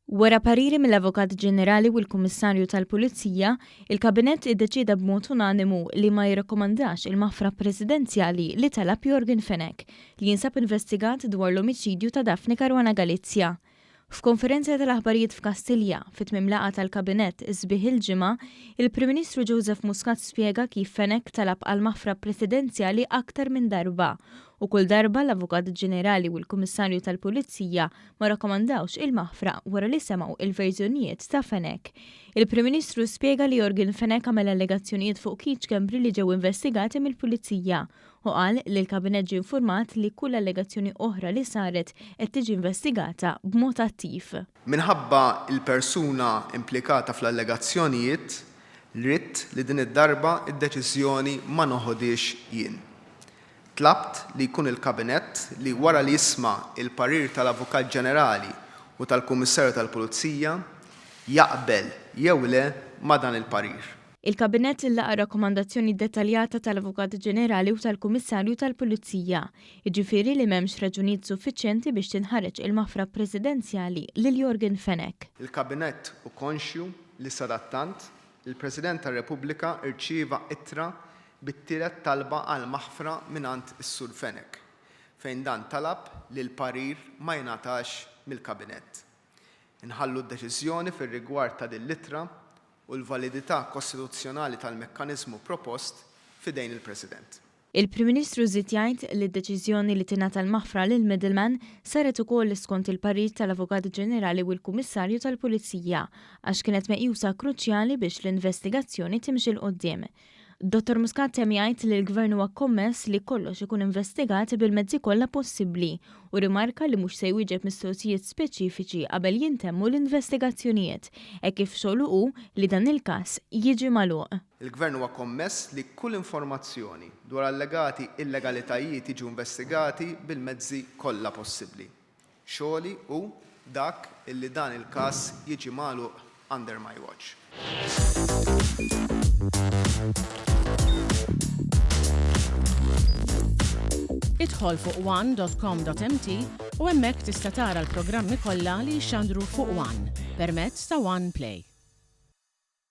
Wara pariri mill-Avukat Ġenerali u l-Kummissarju tal-Pulizija, il-Kabinett iddeċieda b'mod unanimu li ma jirrakkomandax il-maħfra Presidenzjali li talab Yorgen Fenech li jinsab investigat dwar l-omiċidju ta' Daphne Caruana Galizia. F'konferenza tal-aħbarijiet f'Kastilja fit-tmiem laqgħa tal-Kabinett isbieħ il-ġimgħa, il-Prim Ministru Joseph Muscat spjega kif Fenech talab għall-maħfra Presidenzjali aktar minn darba u kull darba l-Avukat Ġenerali u l-Kummissarju tal-Pulizija ma rakkomandawx il-maħfra wara li semgħu il-verżjonijiet ta' Fenech. Il-Prim Ministru spjega li Yorgen Fenech għamel allegazzjonijiet fuq kiċ kembri li ġew investigati mill-Pulizija u qal li l-Kabinett ġie infurmat li kull allegazzjoni oħra li saret qed tiġi investigata b'mod attiv. Minħabba il-persuna implikata fl-allegazzjonijiet, rrid li din id-darba id-deċiżjoni ma noħodix jien. Tlabt li jkun il-Kabinett li wara li jisma' il-pariri tal-Avukat Ġenerali u tal-Kummissarju tal-Pulizija jaqbel jew le ma' dan il-parir. Il-Kabinett laqa rakkomandazzjoni dettaljata tal-Avukat Ġenerali u tal-Kummissarju tal-Pulizija, jiġifieri li m'hemmx raġunijiet suffiċjenti biex tinħareġ il-maħfra Presidenzjali lil Yorgen Fenech. Il-Kabinett hu konxju li sadattant il-President tar-Repubblika rċieva ittra bit-tielet talba għall-maħfra mingħand is-Sur Fenech, fejn dan talab li l-parir ma jingħatax mill-Kabinett. Inħallu d-deċiżjoni fir-rigward ta' din l-ittra u l-validità kostituzzjonali tal-mekkaniżmu propost f'idejn il-President. Il-Prim Ministru żied jgħid li d-deċiżjoni li tingħata l-maħfra lil middleman saret ukoll skont il-parir tal-Avukat Ġenerali u l-Kummissarju tal-Pulizija għax kienet meqjusa kruċjali biex l-investigazzjoni timxi l qudiem. Dottor Muscat temm jgħid li l-Gvern huwa kommess li kollox ikun investigat bil-mezzi kollha possibbli u rimarka li mhux se jwieġeb mistoqsijiet speċifiċi qabel jintemmu l-investigazzjonijiet hekk kif xogħlu hu li dan il-każ jiġi magħluq. Il-Gvern huwa kommess li kull informazzjoni dwar allegati illegalitajiet jiġu investigati bil-mezzi kollha possibbli. Xogħli hu dak illi dan il-każ jiġi magħluq under my watch. Idħol fuq one.com.mt u hemmhekk tista' tara l-programmi kollha li jxandru fuq One permezz ta' One Play.